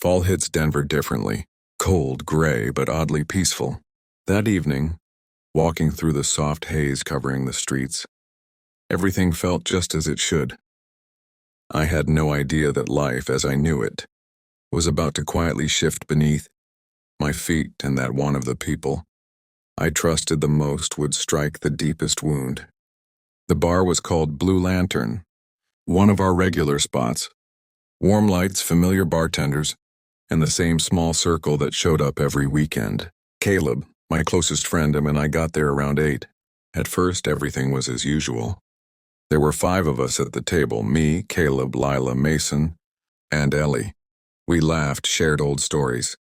Fall hits Denver differently, cold, gray, but oddly peaceful. That evening, walking through the soft haze covering the streets, everything felt just as it should. I had no idea that life, as I knew it, was about to quietly shift beneath my feet, and that one of the people I trusted the most would strike the deepest wound. The bar was called Blue Lantern, one of our regular spots. Warm lights, familiar bartenders, and the same small circle that showed up every weekend. Caleb, my closest friend, and I got there around 8. At first, everything was as usual. There were 5 of us at the table: me, Caleb, Lila, Mason, and Ellie. We laughed, shared old stories.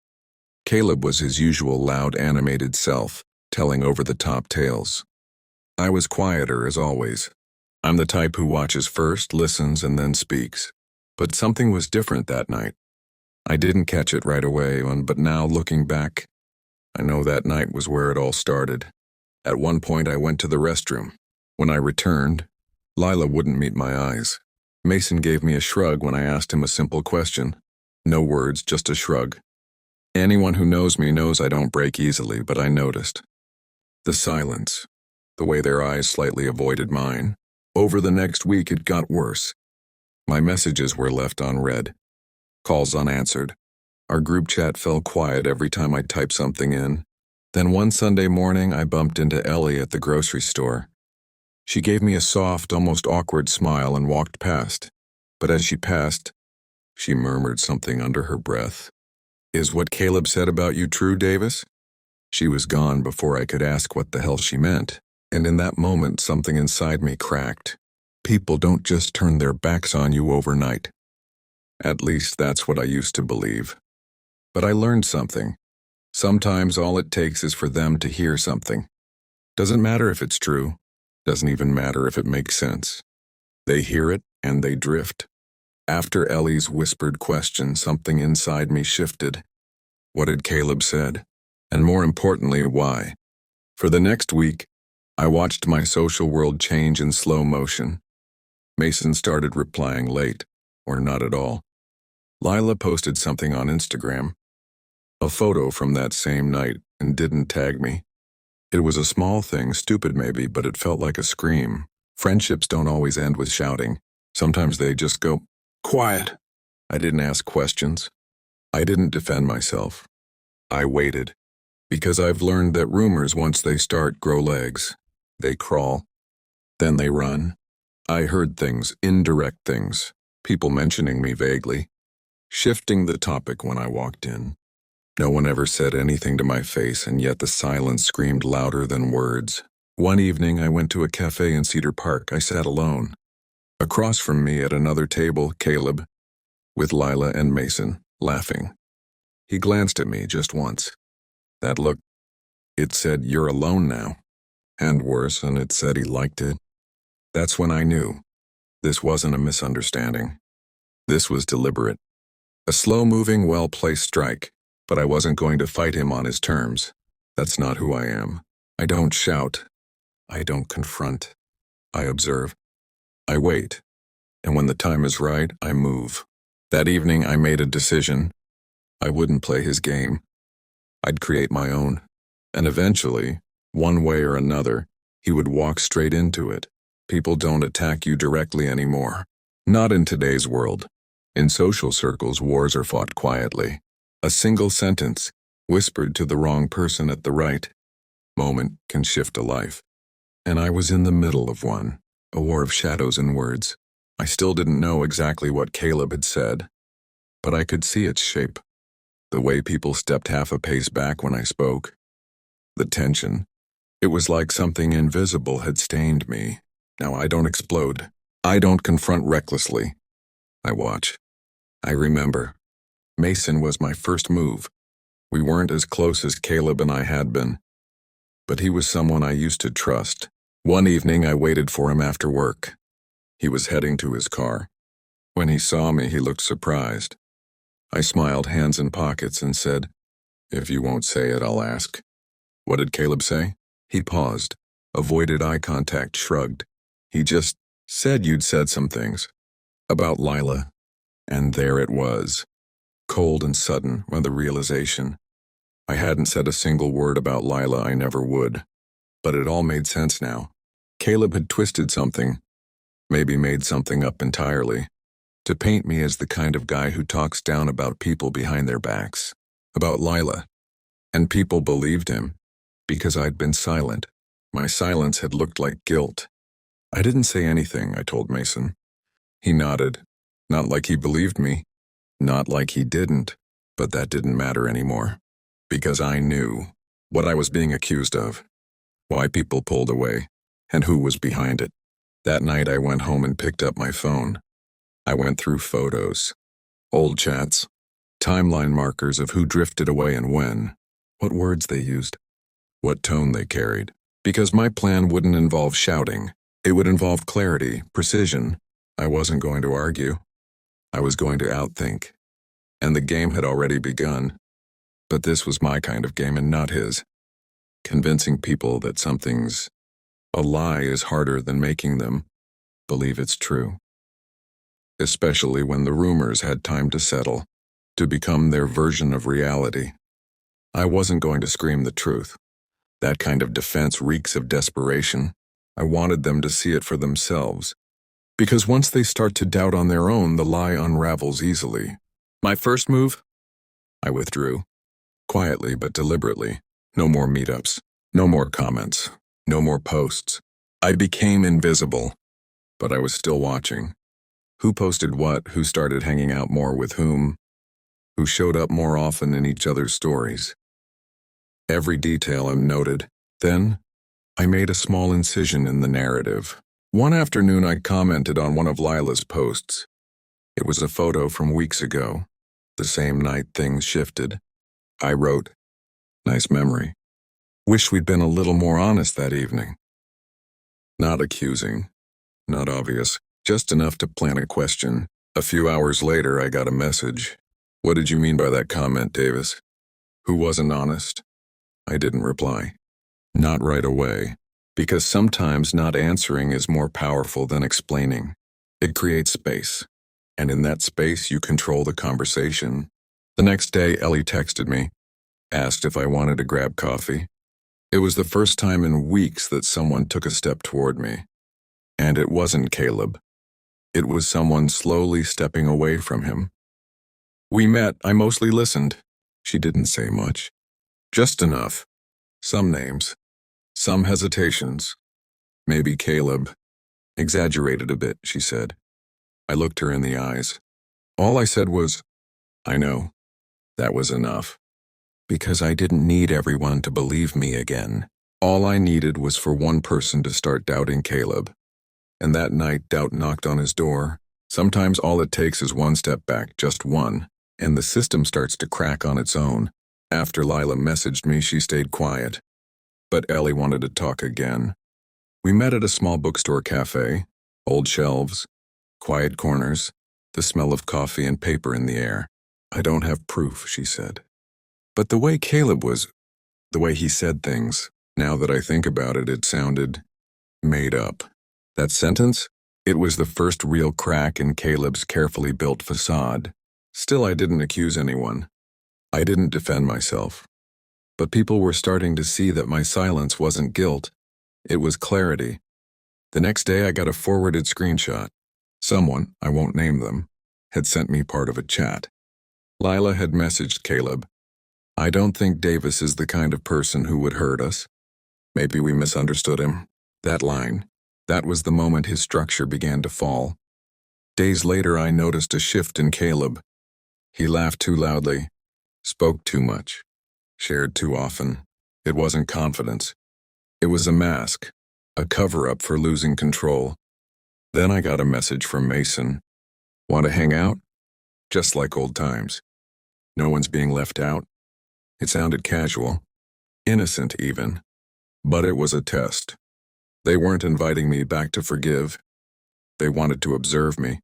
Caleb was his usual loud, animated self, telling over-the-top tales. I was quieter, as always. I'm the type who watches first, listens, and then speaks. But something was different that night. I didn't catch it right away, but now, looking back, I know that night was where it all started. At one point, I went to the restroom. When I returned, Lila wouldn't meet my eyes. Mason gave me a shrug when I asked him a simple question. No words, just a shrug. Anyone who knows me knows I don't break easily, but I noticed. The silence, the way their eyes slightly avoided mine. Over the next week, it got worse. My messages were left unread, calls unanswered. Our group chat fell quiet every time I typed something in. Then one Sunday morning, I bumped into Ellie at the grocery store. She gave me a soft, almost awkward smile and walked past. But as she passed, she murmured something under her breath. "Is what Caleb said about you true, Davis?" She was gone before I could ask what the hell she meant, and in that moment something inside me cracked. People don't just turn their backs on you overnight. At least that's what I used to believe. But I learned something. Sometimes all it takes is for them to hear something. Doesn't matter if it's true. Doesn't even matter if it makes sense. They hear it and they drift. After Ellie's whispered question, something inside me shifted. What had Caleb said? And more importantly, why? For the next week, I watched my social world change in slow motion. Mason started replying late, or not at all. Lila posted something on Instagram, a photo from that same night, and didn't tag me. It was a small thing, stupid maybe, but it felt like a scream. Friendships don't always end with shouting. Sometimes they just go quiet. I didn't ask questions. I didn't defend myself. I waited. Because I've learned that rumors, once they start, grow legs. They crawl. Then they run. I heard things, indirect things, people mentioning me vaguely, shifting the topic when I walked in. No one ever said anything to my face, and yet the silence screamed louder than words. One evening, I went to a cafe in Cedar Park. I sat alone. Across from me at another table, Caleb, with Lila and Mason, laughing. He glanced at me just once. That look, it said, "You're alone now." And worse, and it said he liked it. That's when I knew. This wasn't a misunderstanding. This was deliberate. A slow-moving, well-placed strike, but I wasn't going to fight him on his terms. That's not who I am. I don't shout. I don't confront. I observe. I wait. And when the time is right, I move. That evening, I made a decision. I wouldn't play his game. I'd create my own. And eventually, one way or another, he would walk straight into it. People don't attack you directly anymore. Not in today's world. In social circles, wars are fought quietly. A single sentence, whispered to the wrong person at the right moment, can shift a life. And I was in the middle of one, a war of shadows and words. I still didn't know exactly what Caleb had said, but I could see its shape. The way people stepped half a pace back when I spoke. The tension. It was like something invisible had stained me. Now I don't explode. I don't confront recklessly. I watch. I remember. Mason was my first move. We weren't as close as Caleb and I had been, but he was someone I used to trust. One evening, I waited for him after work. He was heading to his car. When he saw me, he looked surprised. I smiled, hands in pockets, and said, "If you won't say it, I'll ask." "What did Caleb say?" He paused, avoided eye contact, shrugged. "He just said you'd said some things. About Lila." And there it was. Cold and sudden, when the realization. I hadn't said a single word about Lila, I never would. But it all made sense now. Caleb had twisted something, maybe made something up entirely, to paint me as the kind of guy who talks down about people behind their backs, about Lila. And people believed him, because I'd been silent. My silence had looked like guilt. I didn't say anything, I told Mason. He nodded, not like he believed me, not like he didn't, but that didn't matter anymore. Because I knew what I was being accused of, why people pulled away, and who was behind it. That night I went home and picked up my phone. I went through photos, old chats, timeline markers of who drifted away and when, what words they used, what tone they carried. Because my plan wouldn't involve shouting. It would involve clarity, precision. I wasn't going to argue. I was going to outthink. And the game had already begun. But this was my kind of game and not his. Convincing people that something's a lie is harder than making them believe it's true. Especially when the rumors had time to settle, to become their version of reality. I wasn't going to scream the truth. That kind of defense reeks of desperation. I wanted them to see it for themselves. Because once they start to doubt on their own, the lie unravels easily. My first move? I withdrew. Quietly but deliberately. No more meetups. No more comments. No more posts. I became invisible. But I was still watching. Who posted what? Who started hanging out more with whom? Who showed up more often in each other's stories? Every detail I noted. Then, I made a small incision in the narrative. One afternoon I commented on one of Lila's posts. It was a photo from weeks ago. The same night things shifted. I wrote, "Nice memory. Wish we'd been a little more honest that evening." Not accusing. Not obvious. Just enough to plant a question. A few hours later I got a message. "What did you mean by that comment, Davis? Who wasn't honest?" I didn't reply. Not right away. Because sometimes not answering is more powerful than explaining. It creates space. And in that space you control the conversation. The next day Ellie texted me. Asked if I wanted to grab coffee. It was the first time in weeks that someone took a step toward me. And it wasn't Caleb. It was someone slowly stepping away from him. We met. I mostly listened. She didn't say much. Just enough. Some names. Some hesitations. Maybe Caleb. Exaggerated a bit, she said. I looked her in the eyes. All I said was, "I know." That was enough. Because I didn't need everyone to believe me again. All I needed was for one person to start doubting Caleb. And that night, doubt knocked on his door. Sometimes all it takes is one step back, just one, and the system starts to crack on its own. After Lila messaged me, she stayed quiet. But Ellie wanted to talk again. We met at a small bookstore cafe. Old shelves, quiet corners, the smell of coffee and paper in the air. "I don't have proof," she said. But the way Caleb was, the way he said things, now that I think about it, it sounded made up. That sentence? It was the first real crack in Caleb's carefully built facade. Still, I didn't accuse anyone. I didn't defend myself. But people were starting to see that my silence wasn't guilt. It was clarity. The next day I got a forwarded screenshot. Someone, I won't name them, had sent me part of a chat. Lila had messaged Caleb. "I don't think Davis is the kind of person who would hurt us. Maybe we misunderstood him." That line. That was the moment his structure began to fall. Days later I noticed a shift in Caleb. He laughed too loudly, spoke too much, shared too often. It wasn't confidence. It was a mask, a cover-up for losing control. Then I got a message from Mason. "Want to hang out?" Just like old times. No one's being left out. It sounded casual, innocent even. But it was a test. They weren't inviting me back to forgive. They wanted to observe me,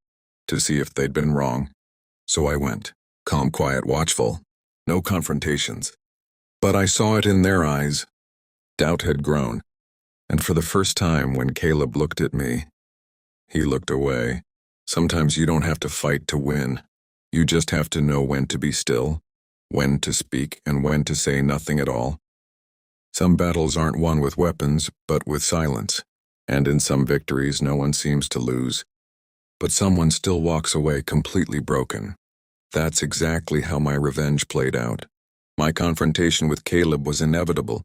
to see if they'd been wrong. So I went, calm, quiet, watchful. No confrontations. But I saw it in their eyes. Doubt had grown. And for the first time, when Caleb looked at me, he looked away. Sometimes you don't have to fight to win. You just have to know when to be still, when to speak, and when to say nothing at all. Some battles aren't won with weapons, but with silence. And in some victories, no one seems to lose. But someone still walks away completely broken. That's exactly how my revenge played out. My confrontation with Caleb was inevitable,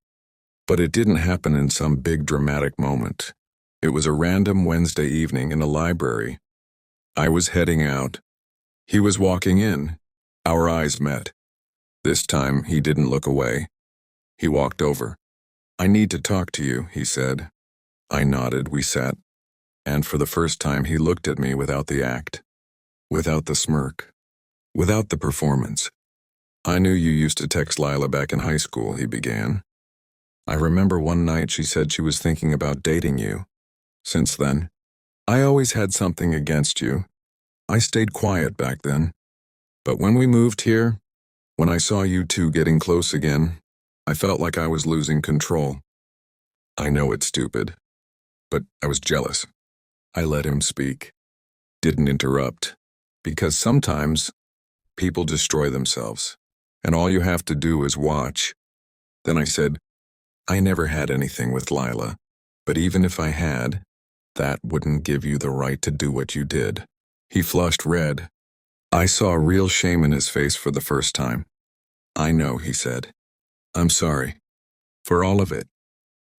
but it didn't happen in some big dramatic moment. It was a random Wednesday evening in a library. I was heading out. He was walking in. Our eyes met. This time, he didn't look away. He walked over. "I need to talk to you," he said. I nodded, we sat, and for the first time he looked at me without the act, without the smirk, without the performance. "I knew you used to text Lila back in high school," he began. "I remember one night she said she was thinking about dating you. Since then, I always had something against you. I stayed quiet back then. But when we moved here, when I saw you two getting close again, I felt like I was losing control. I know it's stupid, but I was jealous." I let him speak, didn't interrupt, because sometimes people destroy themselves, and all you have to do is watch. Then I said, "I never had anything with Lila, but even if I had, that wouldn't give you the right to do what you did." He flushed red. I saw real shame in his face for the first time. "I know," he said. "I'm sorry. For all of it."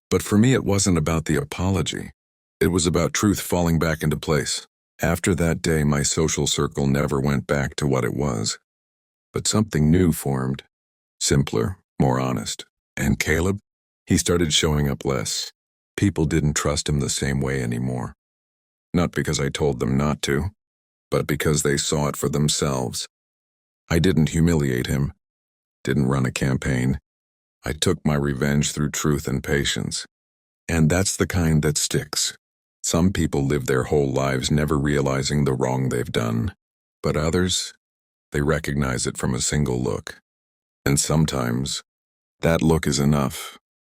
But for me, it wasn't about the apology. It was about truth falling back into place. After that day, my social circle never went back to what it was. But something new formed. Simpler, more honest. And Caleb? He started showing up less. People didn't trust him the same way anymore. Not because I told them not to, but because they saw it for themselves. I didn't humiliate him. Didn't run a campaign. I took my revenge through truth and patience. And that's the kind that sticks. Some people live their whole lives never realizing the wrong they've done. But others, they recognize it from a single look. And sometimes, that look is enough.